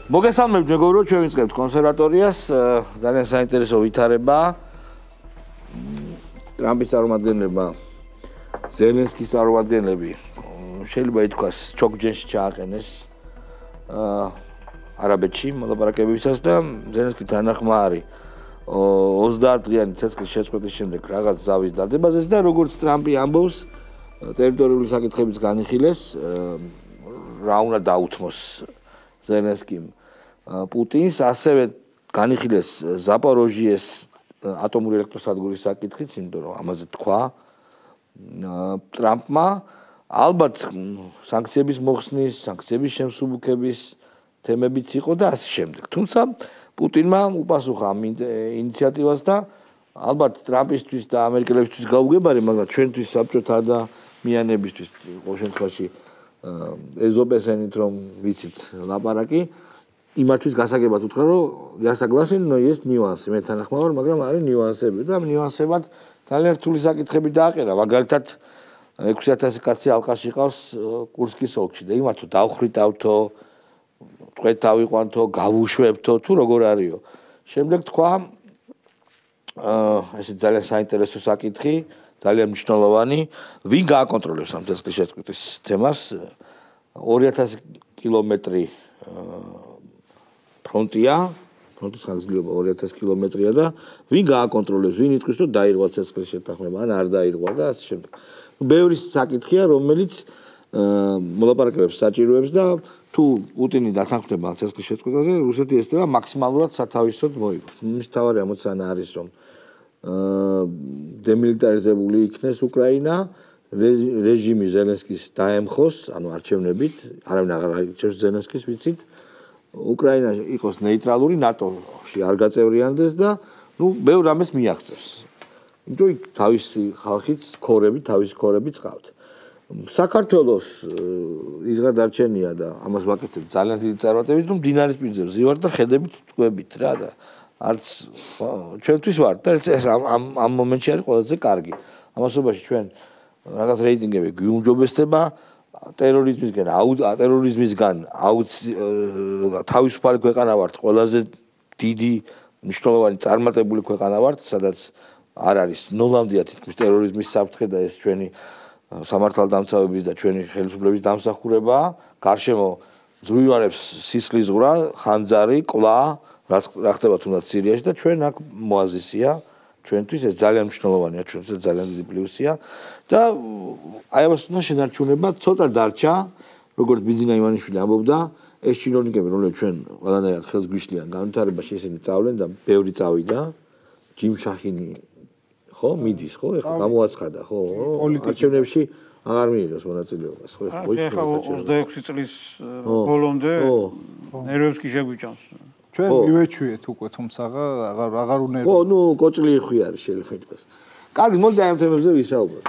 მოგესალმებით მეგობრებო, ჩვენ ვიწყებთ კონსერვატორიას, ძალიან საინტერესო ვითარება. ტრამპის წარმომადგენლებმა, ზელენსკის წარმომადგენლები შეიძლება ითქვას ჩოგჯენში ჩააყენეს არაბეთში მოლაპარაკებებისას და ზელენსკი თანახმაარი 30 დღიანი ცეცხლის შეწყვეტის შემდეგ რაღაც ზავის დადებაზეს და როგორც ტრამპი ამბობს, ტერიტორიული საკითხებიც განიხილეს, რა უნდა დაუთმოს ზელენსკიმ პუტინს, ასევე განიხილეს ზაპოროჟიეს ატომური ელექტროსადგურის საკითხიც, იმიტომ რომ ამაზე თქვა ტრამპმა, ალბათ სანქციების მოხსნის, სანქციების შემსუბუქების თემებიც იყო და ასე შემდეგ. თუმცა პუტინმა უპასუხა ამ ინიციატივას და ალბათ ტრამპისთვის და ამერიკელებისთვის გაუგებარი, მაგრამ ჩვენთვის საბჭოთა ადამიანებისთვის ყოველ შემთხვევაში ეზოპესენით რომ ვიცით ლაპარაკი, იმათვის გასაგებად უთხრა, რომ я согласен, но есть нюансы. მე თანახმავარ, მაგრამ არის ნიუანსები და ნიუანსებად ძალიან რთული საკითხები დააყენა. მაგალითად 6000 კაცი ალყაში ყავს კურსკის ოლქში და იმათო დავხრიტავთო, ტყვეთ დავიყვანთო, გავუშვებთო, თუ როგორ არისო. შემდეგ თქვა ესე ძალიან საინტერესო საკითხი, ძალიან მნიშვნელოვანი, ვინ გააკონტროლებს ამ ცეცხლის შეწყვეტის თემას 2000 კილომეტრი ფრონტია, ფრონტის ხანგრძლივობა 2000 კილომეტრია და ვინ გააკონტროლებს, ვინ იტყვის, რომ დაირღვა ცეცხლის შეთანხმება, ან არ დაირღვა და ასე შემდეგ. ბევრი საკითხია, რომელიც მოლაპარაკებებს საჭიროებს და თუ პუტინი დათანხმდება ცეცხლის შეწყვეტაზე, რუსეთი ესწრება მაქსიმალურად სათავისოდ მოიგოს. მის თავარი ამოცანა არის, რომ დემილიტარიზებული იქნეს უკრაინა, რეჟიმი ზელენსკის დაემხოს, ანუ არჩევნებით, არავინ აღარ არჩევს ზელენსკის, ვიცით. უკრაინა იყოს ნეიტრალური, ნატოში არ გაწევრიანდეს და ბევრ რამეს მიაღწევს. იმიტომ იქ თავისი ხალხიც, თავისი ქორები წავთ. საქართველოს იღა დარჩენია და ამას ვაკეთებ ძალიან დიდი წარმატებით, რომ მდინარის პირზე ვზივარ და ხედებით ტყვებით რა და არც ჩვენთვის ვარ და ეს ამ მომენტში არის ყველაზე კარგი. ამასობაში ჩვენ რაღაც რეიტინგები გვიუმჯობესდება ტერორიზმისგან თავისუფალი ქვეყანა ვართ, ყველაზე დიდი მნიშვნელოვანი წარმატებული ქვეყანა ვართ, სადაც არ არის ნოლამდეა თითქმის ტერორიზმის საფრთხე და ეს ჩვენი სამართალდამცავების და ჩვენი ხელისუფლების დამსახურებაა. გარშემო ზღვივარებს სისხლის ზღვრა, ხანძარი, კლა, რა ხდება თუნდაც სირიაში და ჩვენ აქ მოაზისია. ჩვენთვის ეს ძალიან მნიშვნელოვანია, ჩვენთვის ძალიან დიდი პლუსია და აი ამას უნდა შენარჩუნება, ცოტა დარჩა, როგორც ბიზინა ივანიშვილი ამბობდა, ეს ჩინოვნიკები, რომლებიც ჩვენ ყველანაირად ხელს გვიშლიან განვითარებაში, ისინი წავლენ და ბევრი წავიდა, ჯიმ შაჰინი ხო, მიდის, ხო, ეხლა გამოაცხადა, ხო, არჩევნებში აღარ მიიღოს მონაწილეობას, ხო, ეხლა 26 წლის ბოლომდე ნერვებს კი შეგვიჭამს. ჩვენ მივეჩვიეთ უკვე, თუმცა აღარ უნდა. ხო, კოჭლი იხვი არის შეიძლება ითქვას. კარგი, მოდი ამ თემებზე ვისაუბროთ.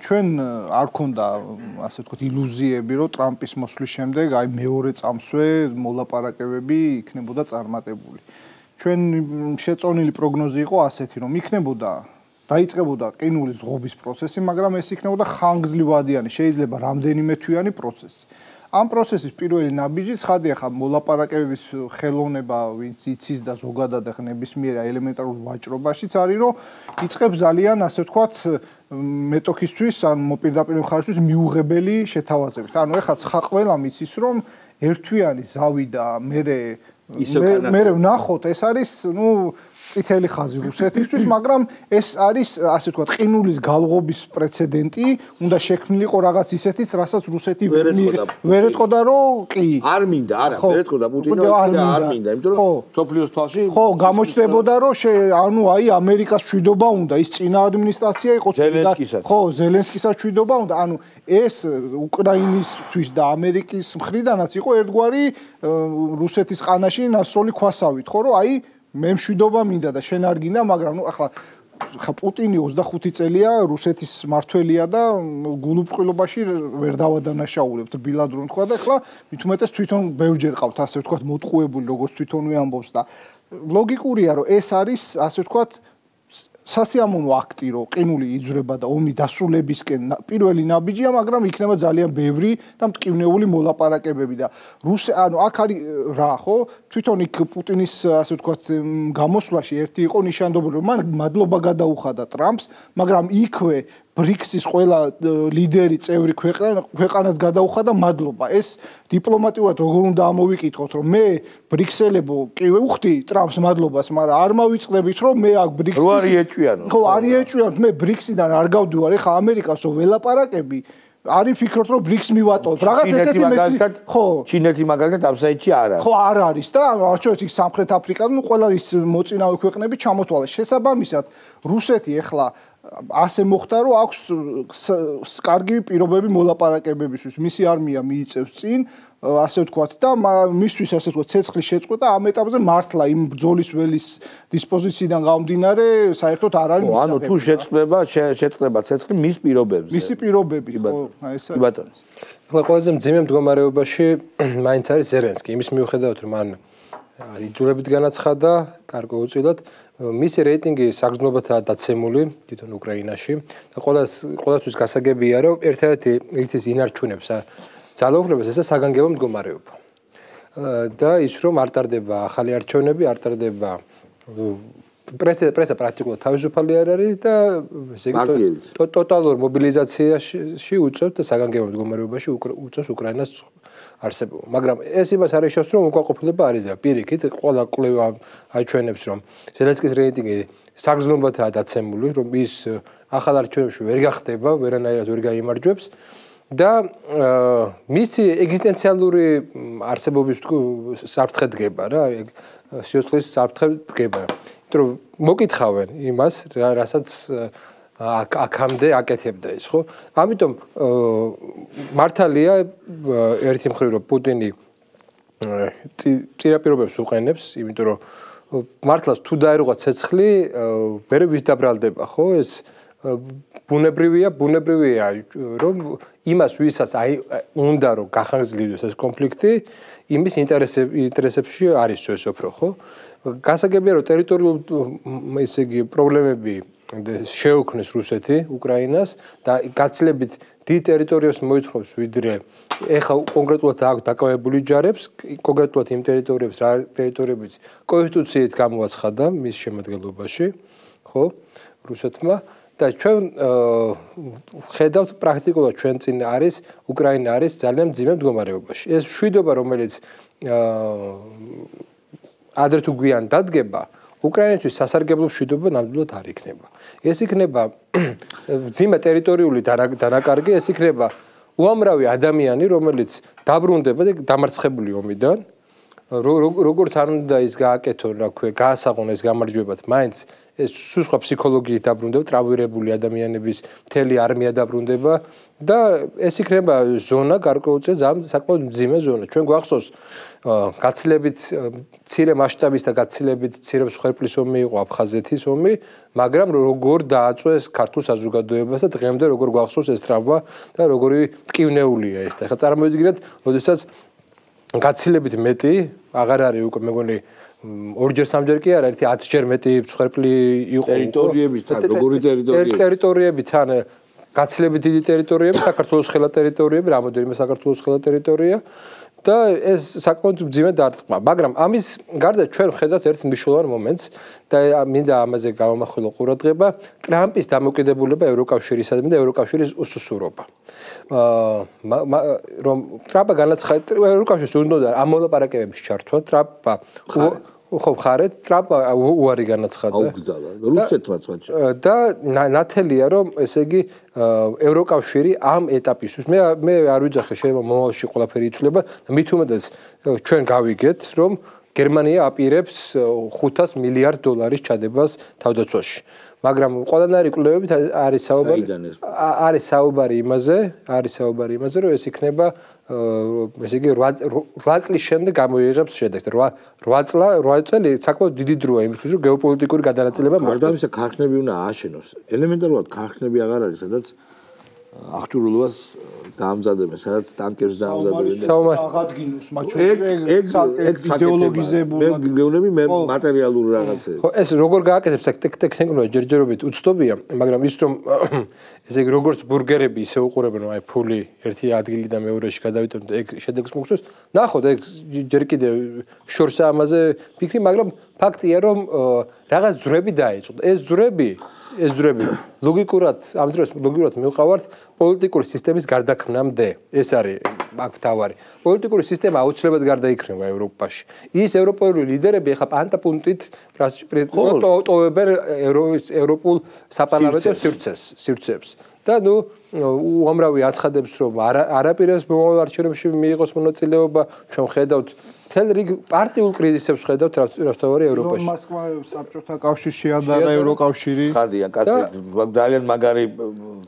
ჩვენ არ ქონდა, ასე ვთქვათ, ილუზიები, რომ ტრამპის მოსვლის შემდეგ აი მეორე წამსვე მოლაპარაკებები იქნებოდა წარმატებული. ჩვენ შეწონილი პროგნოზი იყო ასეთი, რომ დაიწყებოდა ყინულის ზღობის პროცესი, მაგრამ ეს იქნებოდა ხანგრძლივადიანი, შეიძლება რამდენიმე თვიანი პროცესი. ამ პროცესის პირველი ნაბიჯი ცხადია ხა მოლაპარაკებების ხელოვნება, ვინც იცის და ზოგადად ნებისმიერ ელემენტარულ ვაჭრობაშიც არის, რომ იწყებს ძალიან, ასე ვთქვათ, მეტოქისთვის, ან მოპირდაპირე მხარისთვის მიუღებელი შეთავაზებით. ანუ ეხლა ცხა ყველა მიცის, რომ ერთვიანი ზავი და მე ვნახოთ, ეს არის, წითელი ხაზი რუსეთისთვის, მაგრამ ეს არის, ასე ვთქვათ, ყინულის galღობის პრეცედენტი, უნდა შექმნილიყო რაღაც ისეთით, რასაც რუსეთი ვერ ეტყოდა, რომ კი. არ მინდა, არა, ვერ ეტყოდა პუტინო, არ მინდა, იმიტომ რომ სოფლიოს თვალში ხო, გამოჩნდებოდა, რომ ანუ აი ამერიკას მშვიდობა უნდა, ის წინა ადმინისტრაცია იყო ხო, ზელენსკისაც მშვიდობა უნდა, ანუ ეს უკრაინისთვის და ამერიკის მხრიდანაც იყო ერთგვარი რუსეთის ყანაში ნასროლი ქვასავით, ხო, რომ აი მე მშვიდობა მინდა და შენ არ გინდა, მაგრამ ახლა პუტინი 25 წელია რუსეთის მართველია და გულუბრყვილობაში ვერ დავადანაშაულებთ ბილად რომ თქვა და ახლა მით უმეტეს თვითონ ბევრჯერ ყავთ ასე ვთქვათ მოტყუებული როგორც თვითონვე ამბობს და ლოგიკურია რომ ეს არის ასე ვთქვათ სასიამოვნო აქტი რო ყინული იძვრება და ომი დასრულებისკენ პირველი ნაბიჯია, მაგრამ იქნება ძალიან ბევრი და მტკივნეული მოლაპარაკებები და ანუ აქ არის რა ხო თვითონ იქ პუტინის ასე ვთქვათ გამოსვლაში ერთი იყო ნიშანდობლივი რომ მან მადლობა გადაუხადა ტრამპს, მაგრამ იქვე ბრიქსის ყველა ლიდერი წევრი ქვეყანას გადაუხადა მადლობა. ეს დიპლომატიურად როგორ უნდა ამოვიკითხოთ, რომ მე ბრიქსელებო კი ვუხდი ტრამპს მადლობას, მაგრამ არ მავიწყდებით, რომ მე აქ ბრიქსის რო არ იეჭვიანო. ხო, არ იეჭვიანოთ, მე ბრიქსიდან არ გავდივარ, ეხა ამერიკასო ველაპარაკები არის ფიქრობთ რომ ბრიქს მივატოვოთ. რაღაც ესეთი მაგალითად ხო, ჩინეთი მაგალითად ამ საიტში არ არის. ხო, არ არის და არჩევთ იქ სამხრეთ აფრიკა, ნუ ყველა ის მოწინავე ქვეყნები ჩამოთვალა. შესაბამისად, რუსეთი ეხლა ასე მოხდა რომ აქვს კარგი პირობები მოლაპარაკებებისთვის. მისი არმია მიიწევს წინ, ასე ვთქვათ და მისთვის ასე ვთქვათ ცეცხლის შეწყვეტა ამ ეტაპზე მართლა იმ ბრძოლის ველის დისპოზიციიდან გამომდინარე საერთოდ არ არის მისაღები. ანუ თუ შეწყდება ცეცხლი მის პირობებზე. მისი პირობები, ხო, ეს კი ბატონო. ახლა ყველაზე მძიმე მდგომარეობაში მაინც არის ზელენსკი. იმის მიუხედავად რომ მან იძულებით განაცხადა, კარგო უწილად მისი რეიტინგი საგრძნობათაა დაცემული თვითონ უკრაინაში და ყოველთვის გასაგებია რომ ერთ-ერთი რის ინარჩუნებს ძალაუფლებას ესა საგანგებო მდგომარეობა და ის რომ არ ტარდება ახალი არჩევნები, არ ტარდება პრესა პრაქტიკულად თავისუფალი არ არის და ესე იგი ტოტალურ მობილიზაციაში უწევთ და საგანგებო მდგომარეობაში უწევს უკრაინას არსებობა. მაგრამ ეს იმას არ იშოვს რომ უკმაყოფილება არის და პირიქით ყველა კვლევა აჩვენებს რომ ზელენსკის რეიტინგი საგრძნობათაა დაცემული, რომ ის ახალ არჩევნებში ვერ გახდება, ვერანაირად ვერ გაიმარჯვებს და მისი ეგზისტენციალური არსებობის საფრთხე დგება რა, სიოცხლის საფრთხე დგება. იმიტომ რომ მოკითხავენ იმას, რასაც აქამდე აკეთებდა ის, ხო? ამიტომ მართალია ერთი მხრივ რომ პუტინი წინაპირობებს უყენებს, იმიტომ რომ მართლაც თუ დაერღვა ცეცხლი, ვერ ვის დაბრალდება, ხო? ეს ბუნებრივია რომ იმას ვისაც უნდა რომ გახანგრძლივდეს ეს კონფლიქტი, იმის ინტერესებში არის ეს უფრო, ხო? გასაგებია რომ ტერიტორიული ესე იგი პრობლემები შეუქმნეს რუსეთი უკრაინას და გაცილებით დიდ ტერიტორიებს მოითხოვს ვიდრე ეხლა კონკრეტულად აქვს დაკავებული ჯარებს, კონკრეტულად იმ ტერიტორიებს, რა ტერიტორიებიც კონსტიტუციით გამოაცხადა მის შემადგენლობაში, ხო, რუსეთმა და ჩვენ ხედავთ პრაქტიკულად ჩვენ წინ არის უკრაინა არის ძალიან მძიმე მდგომარეობაში. ეს მშვიდობა რომელიც ადრე თუ გვიან დადგება უკრაინისთვის სასარგებლო მშვიდობა ნამდვილად არ იქნება. ეს იქნება მძიმე ტერიტორიული დანაკარგი, ეს იქნება უამრავი ადამიანი, რომელიც დაბრუნდება და დამარცხებული ომიდან, როგორც არ უნდა ის გააკეთონ, რა ქვია, გაასაღონ ეს გამარჯვებათ, მაინც ეს სხვა ფსიქოლოგიით დაბრუნდება, ტრავმირებული ადამიანების მთელი არმია დაბრუნდება და ეს იქნება ზონა გარკვეულწილად საკმაოდ მძიმე ზონა. ჩვენ გვახსოვს გაცილებით მცირე მასშტაბის და გაცილებით მცირე მსხვერპლის ომი იყო აფხაზეთის ომი, მაგრამ როგორ დააწვეს ქართულ საზოგადოებას და დღემდე როგორ გვახსოვს ეს ტრავმა და როგორი მტკივნეულია ეს. და ხა წარმოვიდგინეთ, როდესაც გაცილებით მეტი აღარ არის უკვე მეგონი ორჯერ სამჯერ კი არა, ერთი 10-ჯერ მეტი მსხვერპლი იყო. ტერიტორიებთან, როგორი ტერიტორიები? ტერიტორიებთან გაცილებით დიდი ტერიტორიები, საქართველოს ხელა ტერიტორიები, რამოდენიმე საქართველოს ხელა ტერიტორია და ეს საკმაოდ მძიმე დარტყმა. მაგრამ ამის გარდა ჩვენ ვხედავთ ერთ მნიშვნელოვან მომენტს და მინდა ამაზე გავამახვილო ყურადღება, ტრამპის დამოკიდებულება ევროკავშირისადმი და ევროკავშირის უსუსურობა. რომ ტრამპა განაცხადა, ევროკავშირს უნდა ამ მოლაპარაკებებში ჩართვა, ტრამპა ხო ხარეთ, ტრამპა უარი განაცხადა. აუგზავნა რუსეთმა წვაჩა. და ნათელია რომ ესე იგი ევროკავშირი ამ ეტაპისთვის მე არ ვიძახე შეიძლება მომავალში ყველაფერი იცვლება და მით უმეტეს ჩვენ გავიგეთ რომ გერმანია აპირებს 500 მილიარდ დოლარის ჩადებას თავდაცვაში. მაგრამ ყველანაირი კვლევებით არის საუბარი იმაზე, რომ ეს იქნება ესე იგი 8 წლის შემდეგ გამოიღებს შედეგს. 8 წელი საკმაოდ დიდი დროა იმისთვის, რომ გეოპოლიტიკური გადანაწილება მოხდეს. გარდა ამისა, ქარხნები უნდა ააშენოს. ელემენტარულად ქარხნები აღარ არის, სადაც აღჭურვილობას დაამზადებენ, სადაც ტანკებს დაამზადებენ და აღადგინოს მათ შორის ეგ იდეოლოგიზებული მე გეუბნები მე მატერიალური რაღაცები. ხო, ეს როგორ გააკეთებს ტექნოლოგია ჯერჯერობით უცნობია, მაგრამ ის რომ ესე იგი როგორც ბურგერები ისე უყურებენ, აი ფული ერთი ადგილიდან მეორეში გადავიტანოთ, ეგ შედეგს მოგცოს. ნახოთ, ეგ ჯერ კიდე შორსა ამაზე ფიქრი, მაგრამ ფაქტია რომ რაღაც ძვრები დაეწყო. ეს ძვრები ლოგიკურად ამ დროს ლოგიკურად მივყავართ პოლიტიკური სისტემის გარდაქმნამდე. ეს არის აქ თავარი. პოლიტიკური სისტემა აუცილებლად გარდაიქმნება ევროპაში. ის ევროპული ლიდერები ახლა პანტაპუნქტით ტოვებენ ევროპულ საპარლამენტო სივრცეებს. და უამრავი აცხადებს რომ არაპირეს მომავალ არჩევნებში მიიღოს მონაწილეობა, ჩვენ ხედავთ თელ რიგ პარტიულ კრიზისებს ხედავთ რასთავარი ევროპაში. მოსკვა საბჭოთა კავშირში შეადარა ევროკავშირი. ხარდიან კაცი ძალიან მაგარი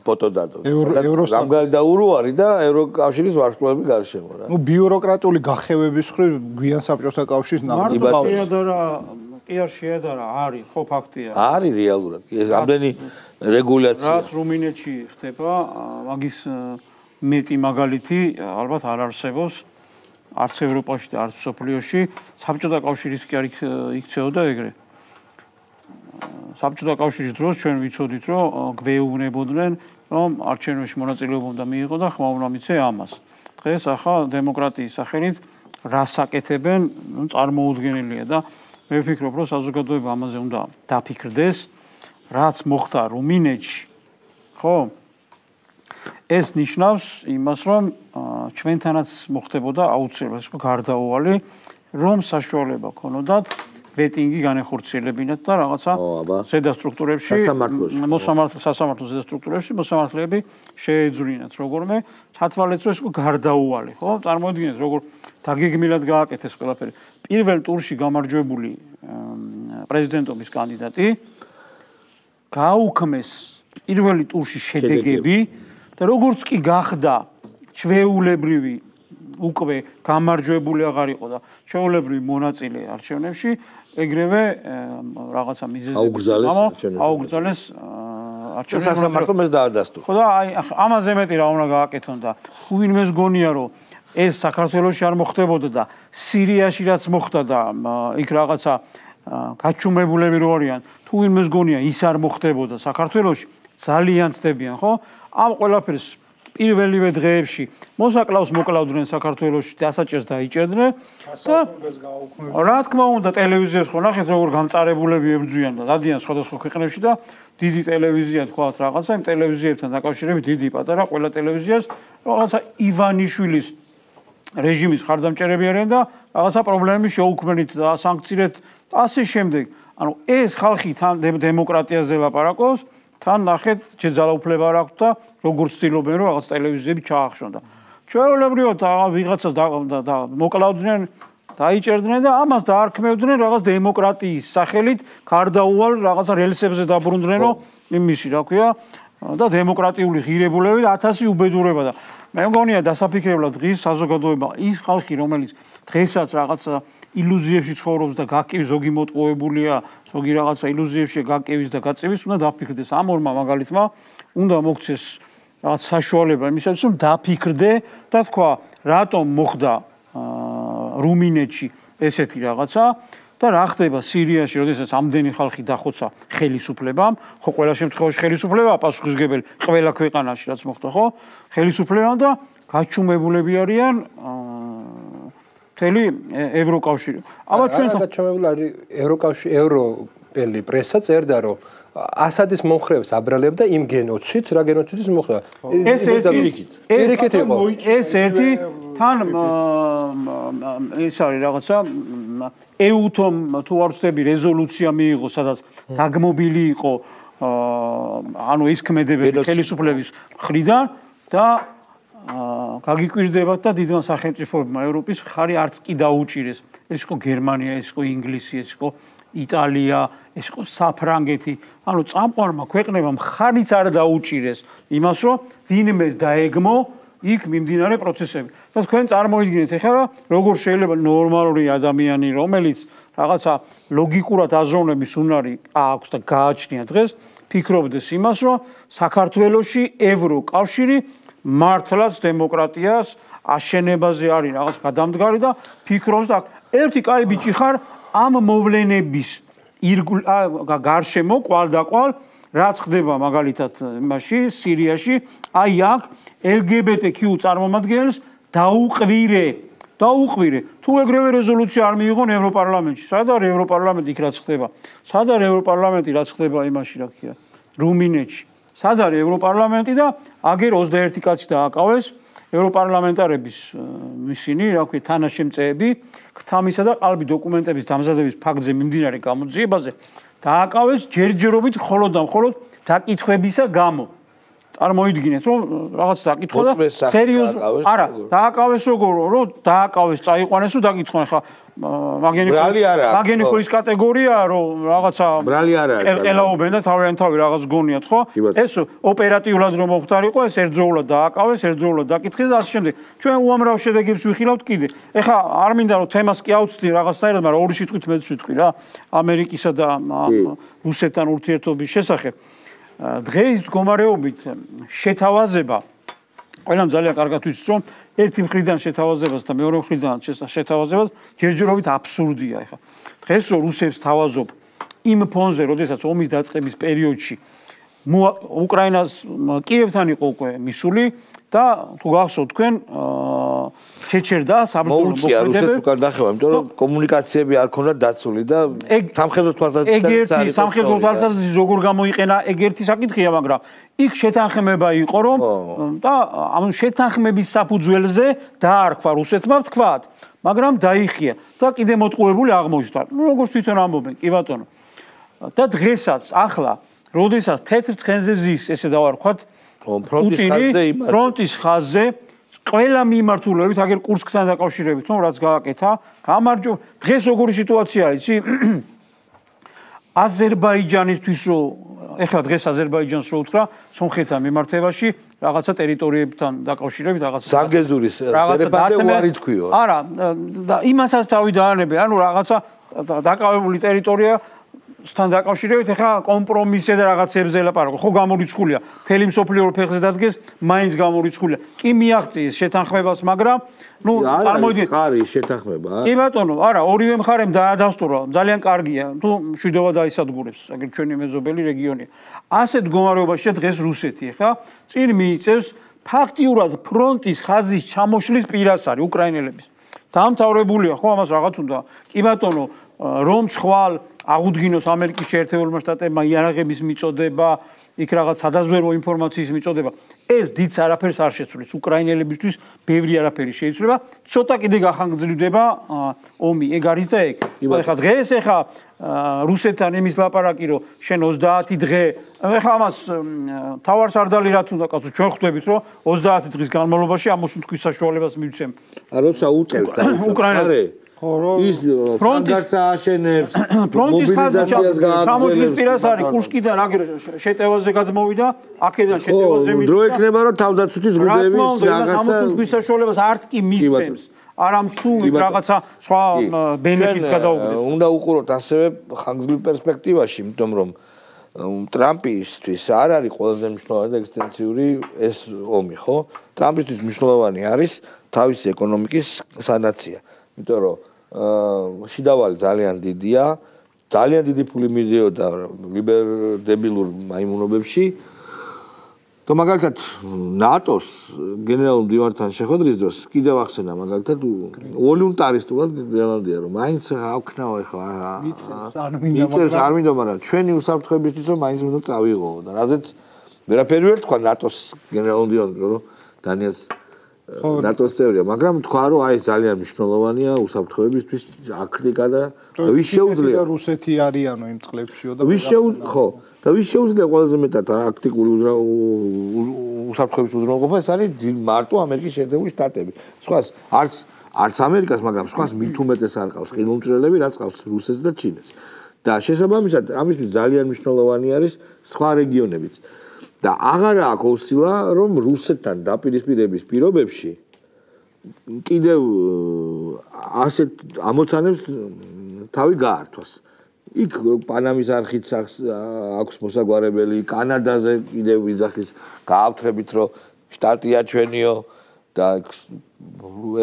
ფოტო დადო. გამგალი და ურულარი და ევროკავშირის ვარსკვლავები გარშემო რა. ბიუროკრატიული გახევების მხრივ გვიან საბჭოთა კავშირის ნამდვილად კი არ შეადარა, არის, ხო ფაქტია. არის რეალურად. ამდენი რეგულაცია. რაც რუმინეთში ხდება, მაგის მეტი მაგალითი ალბათ არ არსებობს. არც ევროპაში და არც სოფლიოში საბჭოთა კავშირის კი არ იქცეოდა ეგრე. საბჭოთა კავშირის დროს ჩვენ ვიცოდით, რომ გვეუბნებოდნენ, რომ არჩევნებში მონაწილეობა უნდა მიიღო და ხმა უნდა მიცე ამას. დღეს ახლა დემოკრატიის სახელით რას აკეთებენ, წარმოუდგენელია და მე ვფიქრობ, რომ საზოგადოება ამაზე უნდა დაფიქრდეს, რაც მოხდა რუმინეთში. ხო? ეს ნიშნავს იმას, რომ ჩვენთანაც მოხდებოდა აუცილებლად ეს გარდაუვალი, რომ საშუალება ქონოდათ ვეტინგი განეხორციელებინათ და რაღაცა ზედა სტრუქტურებში, სასამართლო ზედა სტრუქტურებში მოსამართლეები შეეძვრინათ როგორმე, ჩათვალეთ, რომ ეს გარდაუვალი, ხო? წარმოიდგინეთ, როგორ დაგეგმილად გააკეთეს ყველაფერი. პირველ ტურში გამარჯვებული პრეზიდენტობის კანდიდატი გაუქმეს პირველი ტურში შედეგები და როგორც კი გახდა ჩვეულებრივი უკვე გამარჯვებული აღარ იყო და ჩვეულებრივი მონაწილე არჩევნებში, ეგრევე რაღაცა მიზეზები აუგრძალეს არჩევნებში. სასამართლომ ეს დაადასტურა. ხო და აი ამაზე მეტი რა უნდა გააკეთონ და თუ ვინმეს გონია რომ ეს საქართველოში არ მოხდებოდა და სირიაში რაც მოხდა და იქ რაღაცა გაჩუმებულები რო არიან, თუ ვინმეს გონია ის არ მოხდებოდა საქართველოში, ძალიან ცდებიან, ხო? ამ ყველაფერს პირველივე დღეებში მოსაკლავს მოკლავდნენ საქართველოში, დასაჭერს დაიჭერდნენ და რა თქმა უნდა ტელევიზიას ხო ნახეთ როგორ გამწარებულები ებრძვიან და დადიან სხვადასხვა ქვეყნებში და დიდი ტელევიზია თქვათ რაღაცა იმ ტელევიზიებთან დაკავშირებით დიდი პატარა ყველა ტელევიზიას რაღაცა ივანიშვილის რეჟიმის ხარდამჭერები არიან და რაღაცა პრობლემები შეუქმნით და სანქციით და ასე შემდეგ. ანუ ეს ხალხი თან დემოკრატიაზე ლაპარაკობს, თან ნახეთ შეძალაუფლება არ აქვს და როგორ ცდილობენ რომ რაღაც ტელევიზიები ჩაახშონ და ჩვეულებრივად ვიღაცას და მოკლავდნენ, დაიჭერდნენ და ამას დაარქმევდნენ რაღაც დემოკრატიის სახელით, გარდაუვალ რაღაცა რელსებზე დაბრუნდნენ რომ იმისი რა ქვია და დემოკრატიული ღირებულები და 1000 უბედურება და მე მგონია დასაფიქრებლად დღის საზოგადოება ის ხალხი რომელიც დღესაც რაღაცა ილუზიებში ცხოვრობს და გაკივის ზოგი მოტყუებულია, ზოგი რაღაცა ილუზიებში გაკივის და გაწევის უნდა დაფიქრდეს ამ ორმა მაგალითმა უნდა მოგცეს რაღაც საშუალება იმისათვის რომ დაფიქრდე და თქვა რატომ მოხდა რუმინეთში ესეთი რაღაცა და რა ხდება სირიაში, როდესაც ამდენი ხალხი დახოცა ხელისუფლებამ, ხო ყველა შემთხვევაში ხელისუფლებაა პასუხისმგებელი ყველა ქვეყანაში რაც მოხდა, ხო? ხელისუფლებამ და გაჩუმებულები არიან მთელი ევროკავშირი. აბა ჩვენ გაჩუმებული არის ევროკავშირი, ევროპელი პრესა წერდა რომ ასადის მომხრეებს აბრალებდა იმ გენოციდს, რა გენოციდის მოხდა. ეს ერთი თან ეს არის რაღაცა ეუთომ თუ არ ვცდები რეზოლუცია მიიღო, სადაც დაგმობილი იყო ანუ ის ქმედებები ხელისუფლების მხრიდან და გაგიკვირდებათ და დიდმა სახელმწიფოებმა ევროპის ხარი არც კი დაუჭირეს. ეს იყო გერმანია, ეს იყო ინგლისი, ეს იყო იტალია, ეს იყო საფრანგეთი. ანუ წამყვანმა ქვეყნებამ ხარიც არ დაუჭირეს იმას, რომ ვინმე დაეგმო იქ მიმდინარე პროცესები. და თქვენ წარმოიდგინეთ ახლა როგორ შეიძლება ნორმალური ადამიანი, რომელიც რაღაცა ლოგიკურად აზროვნების უნარი აქვს და გააჩნია დღეს, ფიქრობდეს იმას, რომ საქართველოში ევროკავშირი მართლაც დემოკრატიას აშენებაზე არის რაღაც გადამდგარი და ფიქრობს და ერთი კაი ბიჭი ხარ ამ მოვლენების გარშემო კვალდაკვალ რაც ხდება მაგალითად იმაში სირიაში აი აქ LGBTQ წარმომადგენელს დაუყვირე თუ ეგრევე რეზოლუცია არ მიიღონ ევროპარლამენტში სად არის ევროპარლამენტი იქ რაც ხდება სად არის ევროპარლამენტი რაც ხდება იმაში რა ქვია რუმინეთში სად არის ევროპარლამენტი და აგერ 21 კაცი დააკავეს ევროპარლამენტარების ისინი რა ქვია თანაშემწეები ქრთამისა და ყალბი დოკუმენტების დამზადების ფაქტზე მიმდინარე გამოძიებაზე დააკავეს ჯერჯერობით მხოლოდ და მხოლოდ დაკითხვებისა გამო წარმოიდგინეთ რომ რაღაც დაკითხვა და სერიოზ არა დააკავეს როგორ რომ დააკავეს წაიყვანეს რომ დაკითხონ ხა მაგენი ხო ის კატეგორიაა რომ რაღაცა ყელყელაობენ და თავიანთავი რაღაც გონიათ ხო ეს ოპერატიულად რომ მოხდარიყო ეს ერთდროულად დააკავეს ერთდროულად დაკითხეს და ასე შემდეგ ჩვენ უამრავ შედეგებს ვიხილავთ კიდე ეხა არ მინდა რომ თემას კი ავწვდი რაღაცნაირად მაგრამ ორი სიტყვით მეც ვიტყვი რა ამერიკისა და რუსეთთან ურთიერთობის შესახებ დღეს მდგომარეობით შეთავაზება ყველამ ძალიან კარგად ვიცით რომ ერთი მხრიდან შეთავაზებას და მეორე მხრიდან შეთავაზებას ჯერჯერობით აბსურდია ეხა დღეს რომ რუსებს თავაზობ იმ ფონზე როდესაც ომის დაწყების პერიოდში უკრაინას კიევთან იყო უკვე მისული და თუ გახსოვთ თქვენ შეჩერდა საბრძოლო მოუწია რუსეთს უკან დახევა იმიტომ რომ კომუნიკაციები არ ქონდა დაცული და სამხედრო თვალსაზრისით ეგ სამხედრო თვალსაზრისით როგორ გამოიყენა ეგ ერთი საკითხია მაგრამ იქ შეთანხმება იყო რომ და ამ შეთანხმების საფუძველზე დაარქვა რუსეთმა ვთქვათ მაგრამ დაიხია და კიდე მოტყუებული აღმოჩნდა როგორც თვითონ ამბობენ კი ბატონო და დღესაც ახლა როდესაც თეთრ ცხენზე ზის ესე დავარქვათ ფრონტის ხაზზე ყველა მიმართულებით აგერ კურსკთან დაკავშირებით რომ რაც გააკეთა გამარჯობა დღეს როგორი სიტუაცია არის იცი აზერბაიჯანისთვის რომ ეხლა დღეს აზერბაიჯანს რო უთხრა სომხეთთან მიმართებაში რაღაცა ტერიტორიებთან დაკავშირებით რაღაცა ზანგეზურის ტერიტორიაზე უარი თქვიო არა და იმასაც თავი დაანებე ანუ რაღაცა დაკავებული ტერიტორია სთან დაკავშირებით ეხა კომპრომისზე და რაღაცებზე ელაპარაკო ხო გამორიცხულია თელი მსოფლიო ფეხზე დადგეს მაინც გამორიცხულია კი მიაღწიეს შეთანხმებას მაგრამ ნუ წარმოიდგინეთ არის შეთანხმება კი ბატონო არა ორივე მხარემ დაადასტურა ძალიან კარგია თუ მშვიდობა დაისადგურებს აგერ ჩვენი მეზობელი რეგიონია ასეთ მდგომარეობაშია დღეს რუსეთი ეხა წინ მიიწევს ფაქტიურად ფრონტის ხაზის ჩამოშლის პირას არის უკრაინელების დამთავრებულია ხო ამას რაღაც უნდა კი ბატონო რომ ხვალ აღუდგინოს ამერიკის შეერთებულმა შტატებმა იარაღების მიწოდება, იქ რაღაც სადაზვერვო ინფორმაციის მიწოდება. ეს დიდ არაფერს არ შეცვლის უკრაინელებისთვის, ბევრი არაფერი შეიცვლება. ცოტა კიდე გახანგრძლივდება ომი, ეგ არის და ეგ. ეხლა დღეს ეხლა რუსეთთან იმის ლაპარაკი რომ შენ 30 დღე, ეხლა ამას თავარსარდალი რაც უნდა კაცო ჩვენ ხვდებით რომ 30 დღის განმავლობაში ამოსუნთქვის საშუალებას მივცემ. როცა უტევს და უკრაინას ის ფრონტის აშენებს მობილიზაციას გააგრძელებს პირას არის კურსკიდან აგერ შეტევაზე გადმოვიდა აქედან შეტევაზე მიდდა დრო ექნება რომ თავდაცვითი ზღუდეების რაღაცა ამოსუნთქვის საშუალებას არც კი მისცემს არამც თუ რაღაცა სხვა ბენეფიტს გადაუგდებს უნდა უყუროთ ასევე ხანგრძლივ პერსპექტივაში იმიტომ რომ ტრამპისთვის არ არის ყველაზე მნიშვნელოვანი და ეგზისტენციური ეს ომი ხო ტრამპისთვის მნიშვნელოვანი არის თავისი ეკონომიკის სანაცია იმიტომ რომ შიდავალი ძალიან დიდია, ძალიან დიდი ფული მიდიოდა ლიბერდებილურ მაიმუნობებში. და მაგალითად ნატოს გენერალურ მდივანთან შეხვედრის დროს კიდევ ახსენა მაგალითად ვოლუნტარისტულად გენერალია რომ მაინც აქვქნაო ეხლა მიწევს არ მინდა მაგრამ ჩვენი უსაფრთხოებისთვის რომ მაინც უნდა წავიღო და რაზეც ვერაფერი ვერ თქვა ნატოს გენერალურ მდივანს რომ დანიელს ნატოს წევრია, მაგრამ თქვა რომ აი ძალიან მნიშვნელოვანია უსაფრთხოებისთვის აქტიკა და ვის შეუძლია რუსეთი არიანო იმ წლებშიო და ვის შეუძლია ყველაზე მეტად აქტიკური უსაფრთხოების უზრუნველყოფა ეს არის მარტო ამერიკის შეერთებული შტატები. სხვას არც ამერიკას, მაგრამ სხვას მით უმეტეს არ ყავს ყინულმჭრელები, რაც ყავს რუსეთს და ჩინეთს. და შესაბამისად ამისთვის ძალიან მნიშვნელოვანი არის სხვა რეგიონებიც. და აღარა აქვს ოსილა რომ რუსეთთან დაპირისპირების პირობებში კიდევ ასეთ ამოცანებს თავი გაართვას იქ პანამის არხით აქვს მოსაგვარებელი, კანადაზე კიდევ ვიზახის გაავთრებით, რომ შტატია ჩვენიო და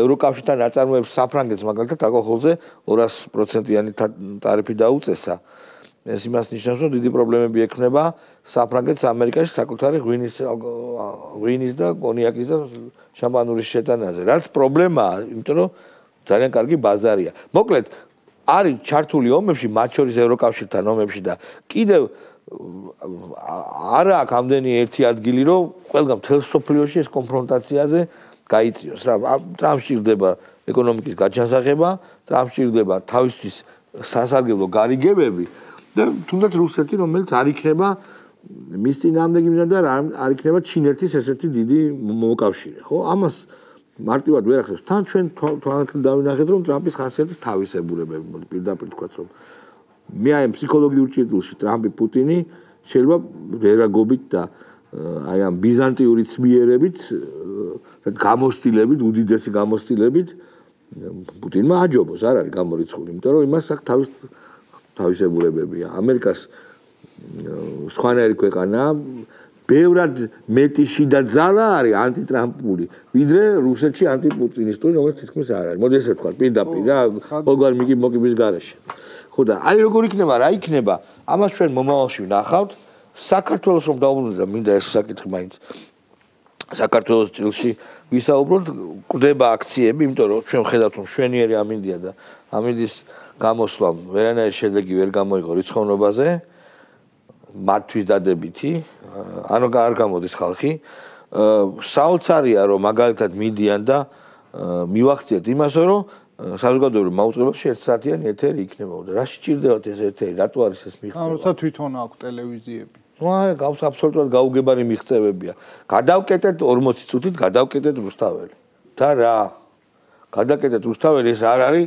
ევროკავშირთან აწარმოებს საფრანგეთს მაგალითად ალკოჰოლზე 200%-იანი ტარიფი დაუწესა. ეს იმას ნიშნავს, რომ დიდი პრობლემები ექნება საფრანგეთს ამერიკაში საკუთარი ღვინის და კონიაკის და შამპანურის შეტანაზე. რაც პრობლემაა, იმიტომ რომ ძალიან კარგი ბაზარია. მოკლედ არის ჩართული ომებში, მათ შორის ევროკავშირთან ომებში და კიდევ არა აქვს ამდენი ერთი ადგილი, რომ ყველგან მთელ სოფლიოში ეს კონფრონტაციაზე გაიწიოს. რა, ტრამპს სჭირდება ეკონომიკის გაჩანსაღება, ტრამპს სჭირდება თავისთვის სასარგებლო გარიგებები და თუნდაც რუსეთი, რომელიც არ იქნება მის წინააღმდეგი და არ იქნება ჩინეთის ესეთი დიდი მოკავშირე, ხო? ამას მარტივად ვერ ახსენებს. თან ჩვენ თვალთვალ დავინახეთ, რომ ტრამპის ხასიათის თავისებურებები, მოდი პირდაპირ თქვათ, რომ მე აი ფსიქოლოგიურ ჭიდრულში ტრამპი პუტინი შეიძლება ვერაგობით და აი ამ ბიზანტიური ცმიერებით და გამოსtildeებით, უდიდესი გამოსtildeებით პუტინმა აჯობოს, არ არის გამორიცხული, იმიტომ რომ იმას აქვს თავისებურებებია. ამერიკას სხვანაირი ქვეყანა ბევრად მეტი შიდა ძალა არის ანტიტრამპული, ვიდრე რუსეთში ანტიპუტინისტური, რომელიც თითქმის არ არის. მოდი ესე ვთქვათ, პირდაპირ რა, ყოველგვარი მოკიბის გარეშე. ხო და აი როგორ იქნება, რა იქნება, ამას ჩვენ მომავალში ვნახავთ. საქართველოს რომ დავუბრუნდეთ და მინდა ეს საკითხი მაინც საქართველოს ჭრილში ვისაუბროთ, გვდება აქციები, იმიტომ რომ ჩვენ ხედავთ, რომ შვენიერი ამინდია და ამინდის გამოსვლამ ვერანაირი შედეგი ვერ გამოიღო რიცხოვნობაზე. მათთვის დადებითი, ანუ არ გამოდის ხალხი. საოცარია, რომ მაგალითად მიდიან და მივახციეთ იმას, რომ საზოგადოებრივ მაუწყებელში 1 საათიანი ეთერი იქნებოდა. რა სჭირდებათ ეს ეთერი? რატო არის ეს მიღწევა? როცა თვითონ აქვს ტელევიზიები. აი, გავს აბსოლუტურად გაუგებარი მიღწევებია. გადავკეტეთ 40 წუთით, გადავკეტეთ რუსთაველი. და რა? გადავკეტეთ რუსთაველი, ეს არ არის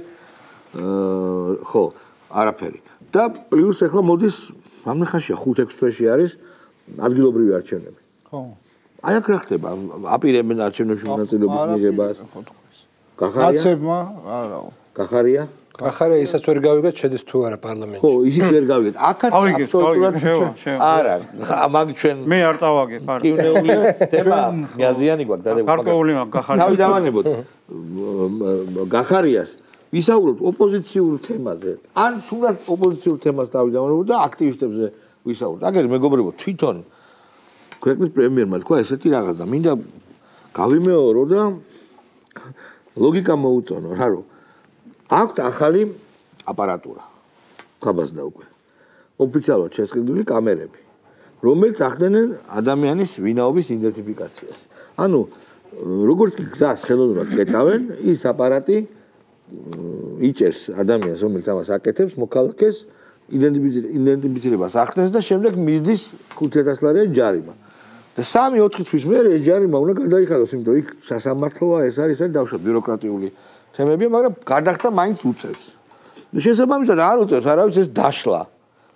ხო, არაფერი. და პლუს ახლა მოდის ამ ხაშია 5-6 თვეში არის ადგილობრივი არჩევნები. ხო. აი აქ რა ხდება? აპირებენ არჩევნებში მონაწილეობის მიღებას. გახარია? კაცებმა, არაო. გახარია? გახარია ისაც ვერ გავიგეთ, შედის თუ არა პარლამენტში. ხო, ისიც ვერ გავიგეთ. აქაც აბსოლუტურად არა, მაგ ჩვენ მე არ წავაგებ, არა. კივნეული თემა, მიაზიანი გვაქვს დადებულ. ქართული მაგ გახარია. თავი დავანებოთ. გახარიას ვისაუბროთ ოპოზიციურ თემაზე. ან თუნდაც ოპოზიციურ თემას თავი დავანებოთ და აქტივისტებზე ვისაუბროთ. აგერ მეგობრებო, თვითონ ქვეყნის პრემიერმა თქვა ესეთი რაღაც და მინდა გავიმეორო და ლოგიკა მოუწონო, რა რომ აქვთ ახალი აპარატურა. ხაბასდა უკვე. ოფიციალურად შესყიდული კამერები, რომელიც ახდენენ ადამიანის ვინაობის იდენტიფიკაციას. ანუ როგორც კი გზას ხელოვნურად კეტავენ, ის აპარატი იჭერს ადამიანს, რომელიც ამას აკეთებს, მოქალაქეს იდენტიფიცირებას ახდენს და შემდეგ მისდის 5,000 ლარიანი ჯარიმა. და 3-4 თვის მერე ეს ჯარიმა უნდა გადაიხადოს, იმიტომ რომ იქ სასამართლოა, ეს არის დაუშვათ ბიუროკრატიული თემებია, მაგრამ გადახდა მაინც უწევს. შესაბამისად არ უწევს, არავის ეს დაშლა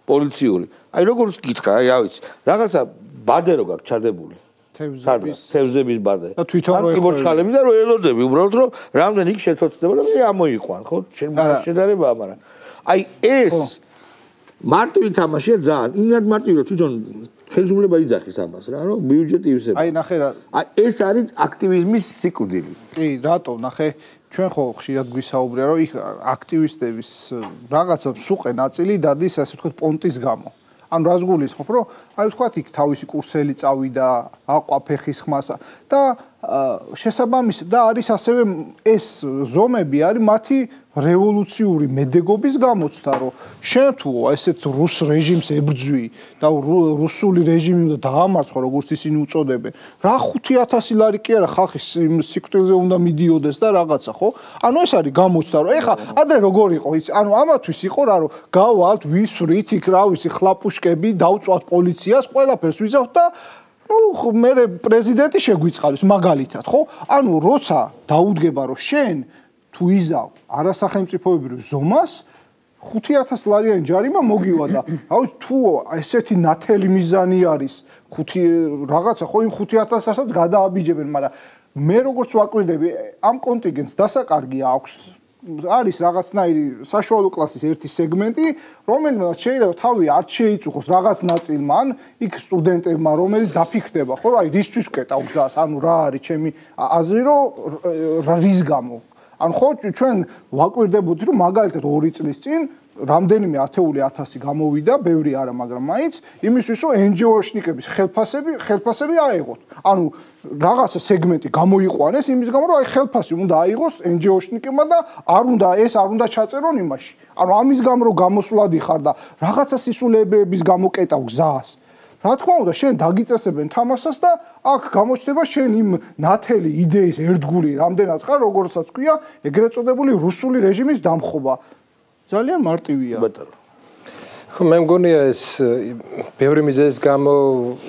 პოლიციური. აი როგორც გითხრა, აი ავიც, რაღაცა ბადე რო გაქვს ჩადებული. თევზების ბადე. და თვითონ რო ეხორხალები და რო ელოდები, უბრალოდ რომ რამდენი იქ შეთოცდება და მე ამოიყვან, ხო? შედარებაა, მაგრამ აი ეს მარტივი თამაშია ძალიან. იმად მარტივი რომ თვითონ ხელისუფლება იძახის ამას რა, რომ ბიუჯეტი ივსება. აი ნახე რა. აი ეს არის აქტივიზმის სიკვდილი. კი, რატო? ნახე, ჩვენ ხო ხშირად გვისაუბრია, რომ იქ აქტივისტების რაღაცა სუყე ნაწილი დადის, ასე ვთქვათ, პონტის გამო. ანუ რას გულისხმობ, რომ აი ვთქვათ, იქ თავისი კურსელი წავიდა, აყვა ფეხის ხმასა და შესაბამისად და არის ასევე ეს ზომები არის მათი რევოლუციური მედეგობის გამოცდა, რომ შენ თუ ესეთ რუს რეჟიმს ებრძვი და რუსული რეჟიმი უნდა დაამარცხო, როგორც ისინი უწოდებენ. რა 5,000 ლარი კი არა, ხალხის სიკვდილზე უნდა მიდიოდეს და რაღაცა, ხო? ანუ ეს არის გამოცდა, რომ ეხა ადრე როგორ იყო ის, ანუ ამათვის იყო რა, რომ გავალთ, ვისვრით იქ რა ვიცი, ხლაპუშკები, დავწვათ პოლიციას, ყველაფერს ვიზავთ და ნუ მე პრეზიდენტი შეგვიწყალებს მაგალითად, ხო? ანუ როცა დაუდგება, რომ შენ თუ იზავ არასახელმწიფოებრივ ზომას 5,000 ლარიანი ჯარიმა მოგივა და აუ თუ ესეთი ნათელი მიზანი არის 5 რაღაცა ხო იმ 5,000-ასაც გადააბიჯებენ, მაგრამ მე როგორც ვაკვირდები ამ კონტინგენტს დასაკარგი აქვს არის რაღაცნაირი საშუალო კლასის ერთი სეგმენტი, რომელმაც შეიძლება თავი არ შეიწუხოს რაღაც ნაწილმა, ან იქ სტუდენტებმა, რომელიც დაფიქრდება, ხო, აი რისთვის ვკეტავ გზას, ანუ რა არის ჩემი აზრი, რომ რის გამო. ან ხო ჩვენ ვაკვირდებოდით, რომ მაგალითად 2 წლის წინ რამდენიმე 10,000 გამოვიდა, ბევრი არა, მაგრამ მაინც იმისთვის, რომ NGO-შნიკების ხელფასები აიღოთ. ანუ რაღაცა სეგმენტი გამოიყვანეს იმის გამო, რომ აი ხელფასი უნდა აიღოს NGO-შნიკებმა და არ უნდა ჩაწერონ იმაში. ანუ ამის გამო რომ გამოსვლადი ხარ და რაღაცა სისულეების გამოკეტავ გზას. რა თქმა უნდა, შენ დაგიწესებენ თამაშს და აქ გამოჩნდება შენ იმ ნათელი იდეის ერთგული რამდენად ხარ, როგორცაც ქვია, ეგრეთ წოდებული რუსული რეჟიმის დამხობა. ძალიან მარტივია. ბატონო. ხო, მე მგონია ეს ბევრი მიზეზის გამო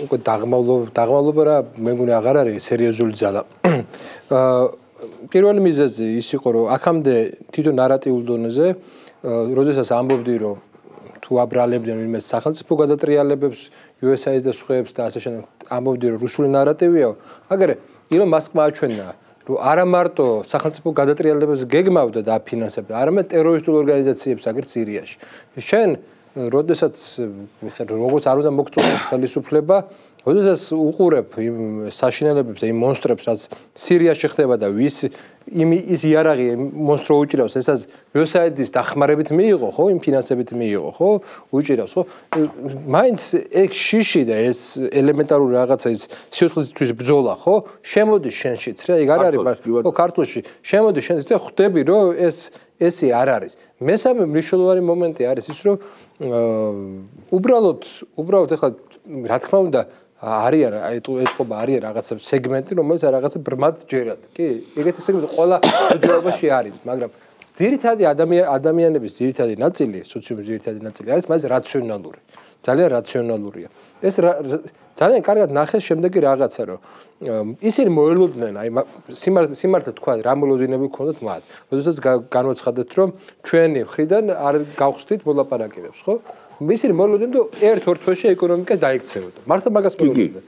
უკვე დაღმავლობა რა, მე მგონი აღარ არის სერიოზული ძალა. პირველი მიზეზი ის იყო, რომ აქამდე თვითონ ნარატიულ დონეზე, როდესაც ამბობდი, რომ თუ აბრალებდნენ ვინმე სახელმწიფო გადატრიალებებს, USAID და სხვაებს და ასე შემდეგ, ამბობდი, რომ რუსული ნარატივია, მაგრამ ილონ მასკმა აჩვენა რომ არა მარტო სახელმწიფო გადატრიალებებს გეგმავდა და აფინანსებდა, არამედ ტერორისტულ ორგანიზაციებს აგერ სირიაში. შენ როდესაც როგორც არ უნდა მოგწონდეს ხელისუფლება, როდესაც უყურებ იმ საშინელებებს და იმ მონსტრებს, რაც სირიაში ხდება და ის იარაღი მონსტრო უჭირავს, ესაც USAID-ის დახმარებით მიიღო, ხო, იმ ფინანსებით მიიღო, ხო, უჭირავს, ხო? მაინც ეგ შიში და ეს ელემენტარული რაღაცა ის სიოთლისთვის ბრძოლა, ხო? შემოდი შენშიც რა, ეგ არ არის, ხო, ქართულში. შემოდი შენშიც და ხვდები, რომ ესე არ არის. მესამე მნიშვნელოვანი მომენტი არის ის, რომ უბრალოდ ახლა რა თქმა უნდა არიან ეთყობა არიან რაღაცა სეგმენტი, რომელიც რაღაცა ბრმად ჯერათ. კი, ეგეთი სეგმენტი ყველა ბრძოლაში არის, მაგრამ ძირითადი ადამიანების ძირითადი ნაწილი, სოციუმის ძირითადი ნაწილი არის მას რაციონალური. ძალიან რაციონალურია. ეს ძალიან კარგად ნახეს შემდეგი რაღაცა, რომ ისინი მოელოდნენ, აი სიმართლე თქვა, რა მოლოდინები გქონდათ მათ. როდესაც განვაცხადეთ, რომ ჩვენი მხრიდან არ გავხსნით მოლაპარაკებებს, ხო? ისინი მოელოდნენ, რომ ერთ-ორ თვეში ეკონომიკა დაიქცეოდა. მართლა მაგას მოელოდნენ.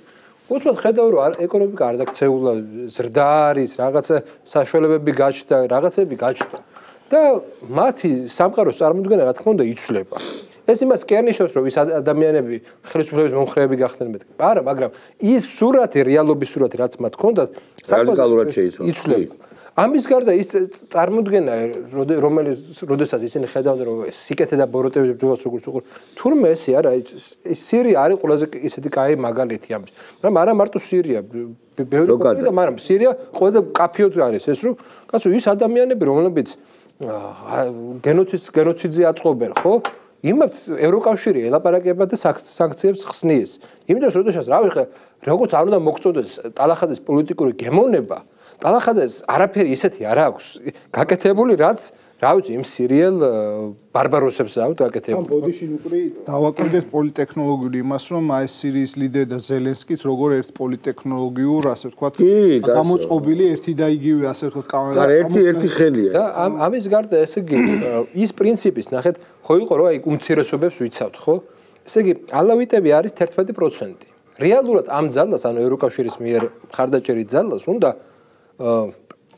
უცბად ხედავ, რომ ეკონომიკა არ დაქცეულა, ზრდა არის, რაღაცა საშუალებები გაჩნდა, რაღაცები გაჩნდა. და მათი სამყაროს წარმოდგენა, რა თქმა უნდა, იცვლება. ეს იმას კი არ ნიშნავს, რომ ის ადამიანები ხელისუფლების მომხრეები გახდნენ მეთქი. არა, მაგრამ ის სურათი, რეალობის სურათი, რაც მათ ჰქონდათ, საკმაოდ იცვლება. ამის გარდა ის წარმოდგენა, როდესაც ისინი ხედავდნენ, რომ სიკეთე და ბოროტების ბრძოლას როგორც უყურებთ, თურმე ესე არა, სირია არის ყველაზე ისეთი კაი მაგალითი ამის. მაგრამ არა მარტო სირია, ბევრი კონკრეტია, მაგრამ სირია ყველაზე კაფიოდ არის ეს, რომ კაცო ის ადამიანები, რომლებიც გენოციდზე აწყობენ, ხო? იმათ ევროკავშირი ელაპარაკება და სანქციებს ხსნის. იმიტომ რომ როდესაც როგორც არ უნდა მოგწოდეს ტალახაძის პოლიტიკური გემოვნება, ტალახაძეს არაფერი ისეთი არ აქვს გაკეთებული, რაც რა ვიცი, იმ სირიელ ბარბაროსებს აქვს გაკეთებული. ამ ბოდიში ნუკრი დავაკვირდეთ პოლიტექნოლოგიური იმას, რომ აი სირიის ლიდერი და ზელენსკიც როგორ ერთ პოლიტექნოლოგიურ, ასე ვთქვათ, გამოწყობილი ერთი და იგივე, ასე ვთქვათ, ერთი ხელია. და ამის გარდა ესე იგი ის პრინციპის ნახეთ, ხო იყო რომ აი უმცირესობებს ვიცავთ, ხო? ესე იგი ალავიტები არის 11%. რეალურად ამ ძალას, ანუ ევროკავშირის მიერ მხარდაჭერით ძალას უნდა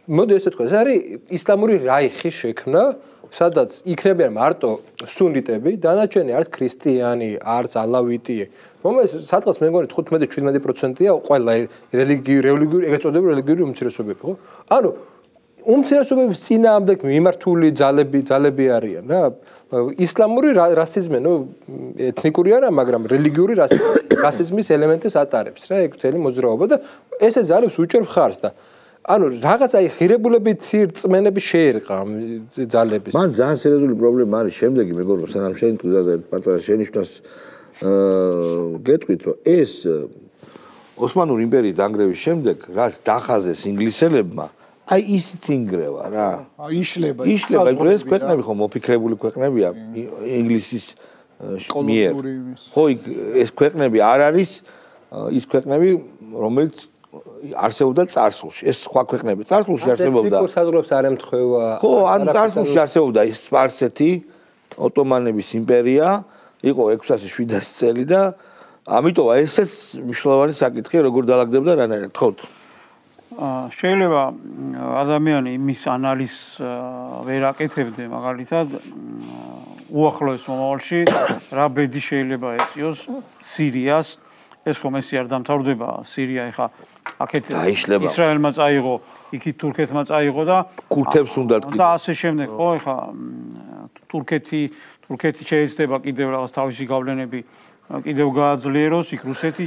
მოდი ესე თქვა, ეს არის ისლამური რაიხის შექმნა, სადაც იქნებიან მარტო სუნიტები, დანარჩენი არის ქრისტიანი, არც ალავიტი, რომელიც სადღაც მე მგონი 15-17%-ია ყველა რელიგიური, ეგრეთ წოდებული რელიგიური უმცირესობები, ხო? ანუ უმცირესობების წინააღმდეგ მიმართული ძალები არიან რა. ისლამური რასიზმი, ეთნიკური არა, მაგრამ რელიგიური რასიზმის ელემენტებს ატარებს რა, ეგ მთელი მოძრაობა და ესე ძალებს უჭერს ხარს და ანუ რაღაც აი ღირებულებით რწმენები შეერყა ძალების. მან ძალიან სერიოზული პრობლემა არის შემდეგი, მეგობრებო, სანამ შენ თუზაზე პატარა შენიშვნას გეტყვით, რომ ეს ოსმანური იმპერიის დანგრევის შემდეგ, რაც დახაზეს ინგლისელებმა, აი ისიც ინგრევა რა. იშლება. ეს ქვეყნები ხო მოფიქრებული ქვეყნებია ინგლისის მიერ. ხო, ეს ქვეყნები არ არის ის ქვეყნები, რომელიც არსებობდა წარსულში. ეს სხვა ქვეყნები წარსულში არსებობდა. ეს საზღვრებს არ ემთხვევა. ხო, ან წარსულში არსებობდა სპარსეთი, ოტომანების იმპერია, იყო 600-700 წელი და ამიტომ ესეც მნიშვნელოვანი საკითხია, როგორ დაალაგდებდა რანაირად, თქოთ. შეიძლება ადამიანი იმის ანალიზს ვერ აკეთებდე, მაგალითად, უახლოეს მომავალში რა ბედი შეიძლება ეწიოს სირიას, ეს ხომ ესე არ დამთავრდება, სირია ეხა აქეთ ისრაელმა წაიღო, იქით თურქეთმა წაიღო და კურთებს უნდათ და ასე შემდეგ, ხო, ეხა თურქეთი შეიძლება კიდევ რაღაც თავისი გავლენები კიდევ გააძლიეროს, იქ რუსეთი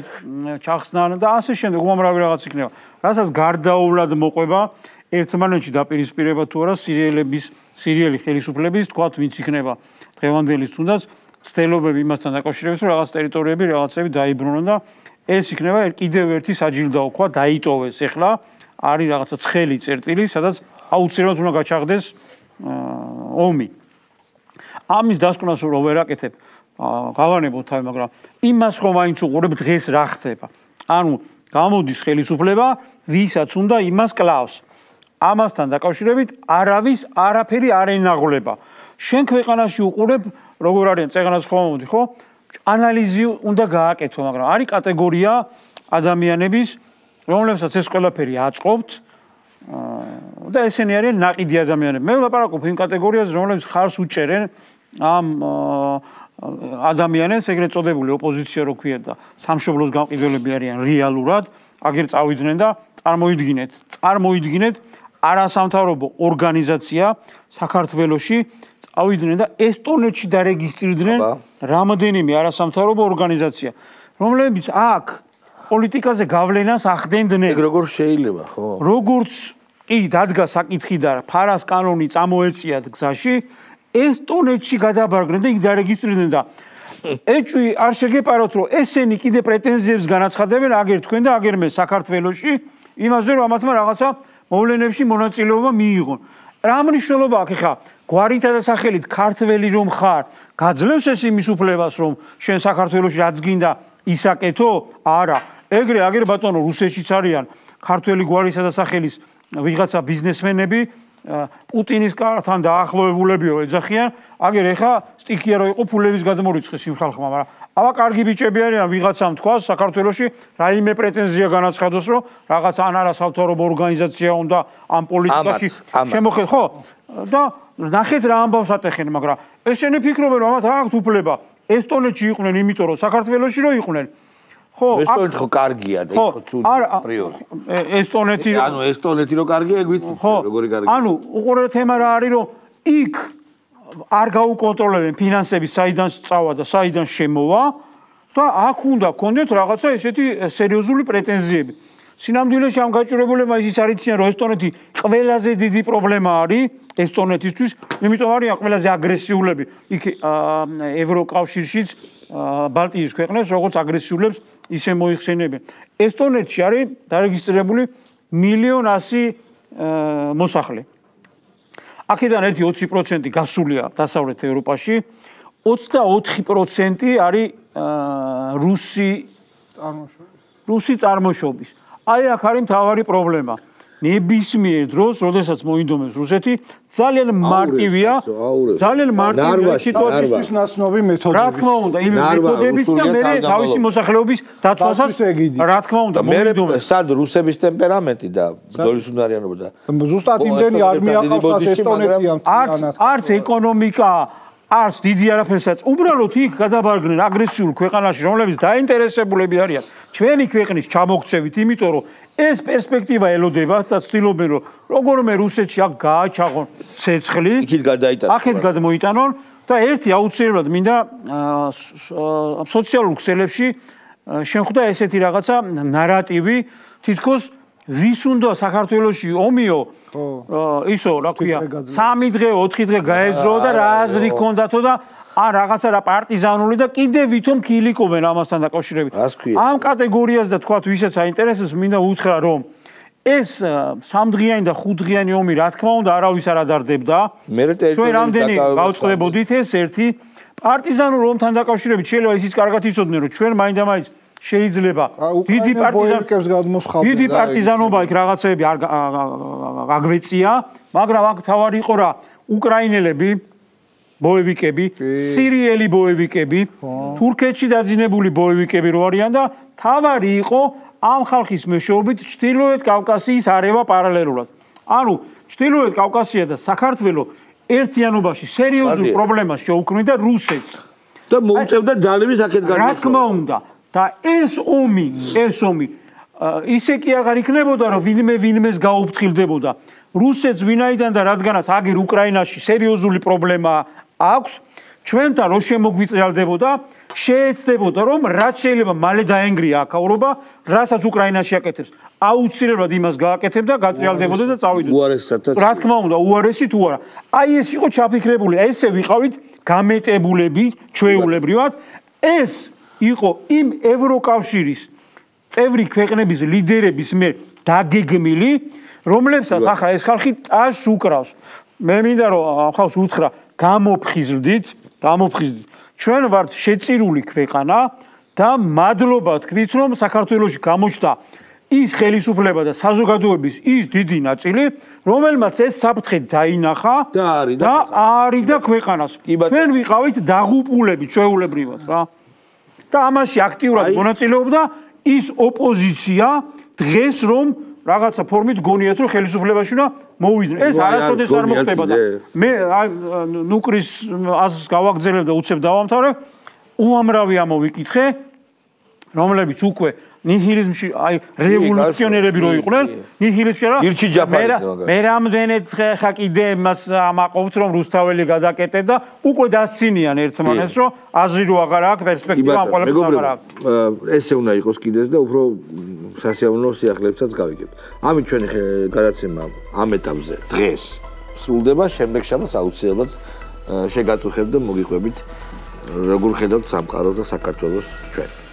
ჩახსნან და ასე შემდეგ უამრავი რაღაც იქნება. რასაც გარდაუვლად მოყვება ერთმანეთში დაპირისპირება თუ არა სირიელი ხელისუფლების, თქვათ, ვინც იქნება დღევანდელის თუნდაც ცდილობები იმასთან დაკავშირებით, რომ რაღაც ტერიტორიები რაღაცები დაიბრუნონ და ეს იქნება კიდევ ერთი საჯილდაო, თქვა, დაიტოვეს ახლა, არის რაღაცა ცხელი წერტილი, სადაც აუცილებლად უნდა გაჩაღდეს ომი. ამის დასკვნას რომ ვერ აკეთებ, გავანებოთ თავი, მაგრამ იმას ხომ მაინც უყურებ დღეს რა ხდება. ანუ გამოდის ხელისუფლება, ვისაც უნდა იმას კლავს. ამასთან დაკავშირებით არავის არაფერი არ ენაღვლება. შენ ქვეყანაში უყურებ როგორ არიან წეღანას ხომოდი, ხო? ანალიზი უნდა გააკეთო, მაგრამ არის კატეგორია ადამიანების, რომლებსაც ეს ყველაფერი აწყობთ და ესენი არიან ნაყიდი ადამიანები. მე ვლაპარაკობ იმ კატეგორიაზე, რომლებიც ხარს უჭერენ ამ ადამიანებს, ეგრეთ წოდებული ოპოზიცია რო ქვია და სამშობლოს გამყიდველები არიან რეალურად, აგერ წავიდნენ და წარმოიდგინეთ არასამთავრობო ორგანიზაცია საქართველოში წავიდნენ და ესტონეთში დარეგისტრირდნენ რამდენიმე არასამთავრობო ორგანიზაცია, რომლებიც აქ პოლიტიკაზე გავლენას ახდენდნენ. ეგ როგორ შეიძლება, ხო? როგორც კი დადგა საკითხი და ფარას კანონი წამოეწიათ გზაში, ესტონეთში გადაბარგდნენ და იქ დარეგისტრირდნენ და ეჭვი არ შეგეპაროთ, რომ ესენი კიდე პრეტენზიებს განაცხადებენ აგერ თქვენ და აგერ მე საქართველოში იმაზე, რომ ამათმა რაღაცა მოვლენებში მონაწილეობა მიიღონ. რა მნიშვნელობა აქვს ხა გვარითა და სახელით ქართველი რომ ხარ, გაძლევს ეს იმის უფლებას, რომ შენ საქართველოში რაც გინდა ისაკეთო? არა. ეგრე აგერ ბატონო რუსეთშიც არიან ქართველი გვარისა და სახელის ვიღაცა ბიზნესმენები, პუტინის კართან დაახლოებულებიო ეძახიან, აგერ ეხა სტიქია რო იყო ფულების გადმორიცხვის იმ ხალხმა, მაგრამ აბა კარგი ბიჭები არიან, ვიღაცამ თქვა საქართველოში რაიმე პრეტენზია განაცხადოს, რომ რაღაც ან არასამთავრობო ორგანიზაცია უნდა ამ პოლიტიკაში შემოხედოს, ხო? და ნახეთ რა ამბავს ატეხენ, მაგრამ ესენი ფიქრობენ, რომ ამათ აქვთ უფლება. ესტონეთში იყვნენ, იმიტომ რომ საქართველოში რო იყვნენ. ხო, ესტონეთი ხო კარგია და ის ხო ცუდი პრიორი. ესტონეთი ანუ ესტონეთი რო კარგია, ეგ ვიცით, როგორი კარგია. ანუ უყურე თემა რა არის, რომ იქ არ გაუკონტროლებენ ფინანსები, საიდან წავა და საიდან შემოვა და აქ უნდა გქონდეთ რაღაცა ესეთი სერიოზული პრეტენზიები. სინამდვილეში ამ გაჭირებულებმა ისიც არ იციან, რომ ესტონეთი ყველაზე დიდი პრობლემა არის ესტონეთისთვის, იმიტომ არიან ყველაზე აგრესიულები იქ ევროკავშირშიც ბალტიის ქვეყნებს, როგორც აგრესიულებს ისე მოიხსენებენ. ესტონეთში არის დარეგისტრირებული 1.100.000 მოსახლე. აქედან ერთი 20% გასულია დასავლეთ ევროპაში, 24% არის რუსი წარმოშობის. აი აქ არის მთავარი პრობლემა. ნებისმიერ დროს, როდესაც მოინდომებს რუსეთი, ძალიან მარტივია სიტუაციის ნაცნობი მეთოდები. რა თქმა უნდა, იმ მეთოდებით და მე თავისი მოსახლეობის დაცვასაც რა თქმა უნდა მოინდომებს. სად რუსების ტემპერამენტი და ბრძოლის უნარიანობა და ზუსტად იმდენი არ მიაყავს ესტონეთიან. არც ეკონომიკა არც დიდი არაფერსაც, უბრალოდ იქ გადაბარგნენ აგრესიულ ქვეყანაში, რომლებიც დაინტერესებულები არიან ჩვენი ქვეყნის ჩამოქცევით, იმიტომ რომ ეს პერსპექტივა ელოდება და ცდილობენ რომ როგორმე რუსეთში აქ გააჩაღონ ცეცხლი, აქეთ გადმოიტანონ და ერთი აუცილებლად მინდა სოციალურ ქსელებში შემხვდა ესეთი რაღაცა ნარატივი, თითქოს ვის უნდა საქართველოში ომიო, ისო რა ქვია, 3 დღე, 4 დღე გაეძრო და რა აზრი ქონდათო და ან რაღაცა რა პარტიზანული და კიდე ვითომ ქილიკობენ ამასთან დაკავშირებით. ამ კატეგორიას და თქვათ ვისაც აინტერესებს, მინდა უთხრა რომ ეს 3 დღიანი და 5 დღიანი ომი რა თქმა უნდა არავის არ ადარდებდა. ჩვენ რამდენი გავწყდებოდით ეს ერთი პარტიზანულ ომთან დაკავშირებით შეიძლება ისიც კარგად იცოდნენ რომ ჩვენ მაინდა-მაინც შეიძლება დიდი პარტიზანობა იქ რაღაცები არ აგვეწია, მაგრამ აქ თავარი იყო რა უკრაინელები, ბოევიკები, სირიელი ბოევიკები, თურქეთში დაძინებული ბოევიკები რო არიან და თავარი იყო ამ ხალხის მეშვეობით ჩრდილოეთ კავკასიის არევა პარალელურად. ანუ ჩრდილოეთ კავკასია და საქართველო ერთიანობაში სერიოზულ პრობლემას შეუქმნიდა რუსეთს. და მოუწევდა ძალების აქეთ რა თქმა უნდა და ეს ომი ისე კი აღარ იქნებოდა რომ ვინმეს გაუფრთხილდებოდა. რუსეთს ვინაიდან და რადგანაც აგერ უკრაინაში სერიოზული პრობლემა აქვს, ჩვენთან რო შემოგვიწელდებოდა, შეეცდებოდა რომ რაც შეიძლება მალე დაენგრია აქაურობა, რასაც უკრაინაში აკეთებს. აუცილებლად იმას გააკეთებდა, გატრიალდებოდა და წავიდოდა. უარესათაც. რა თქმა უნდა, უარესი თუ არა. აი ეს იყო ჩაფიქრებული, ესე ვიყავით გამეტებულები ჩვეულებრივად. ეს იყო იმ ევროკავშირის წევრი ქვეყნების ლიდერების მიერ დაგეგმილი, რომლებსაც ახლა ეს ხალხი ტაშს უკრავს. მე მინდა რომ ამ ხალხს უთხრა, გამოფხიზლდით. ჩვენ ვართ შეწირული ქვეყანა და მადლობა თქვით, რომ საქართველოში გამოჩნდა ის ხელისუფლება და საზოგადოების ის დიდი ნაწილი, რომელმაც ეს საფრთხე დაინახა და არიდა ქვეყანას. ჩვენ ვიყავით დაღუპულები ჩვეულებრივად რა. და ამაში აქტიურად მონაწილეობდა ის ოპოზიცია დღეს რომ რაღაცა ფორმით გონიათ რომ ხელისუფლებაში უნდა მოვიდნენ. ეს არასოდეს არ მოხდებოდა. მე ნუკრის აზრს გავაგრძელებ და უცებ დავამთავრებ. უამრავი ამოვიკითხე, რომლებიც უკვე ნიჰილიზმში, აი რევოლუციონერები რო იყვნენ, ნიჰილიზმში რა. მე რამდენად ხა კიდე მას ამაყობთ რომ რუსთაველი გადაკეტე და უკვე დასცინიან ერთმანეთს რომ აზრი რო აღარ აქვს, პერსპექტივა ამ ყველაფერს აღარ აქვს. ესე უნდა იყოს კიდეც და უფრო სასიამოვნო სიახლეებსაც გავიგებთ. ამით ჩვენი გადაცემა ამ ეტაპზე დღეს სრულდება, შემდეგ შაბათს აუცილებლად შეგაწუხებთ და მოგიყვებით როგორ ხედავთ სამყაროს და საქართველოს ჩვენ.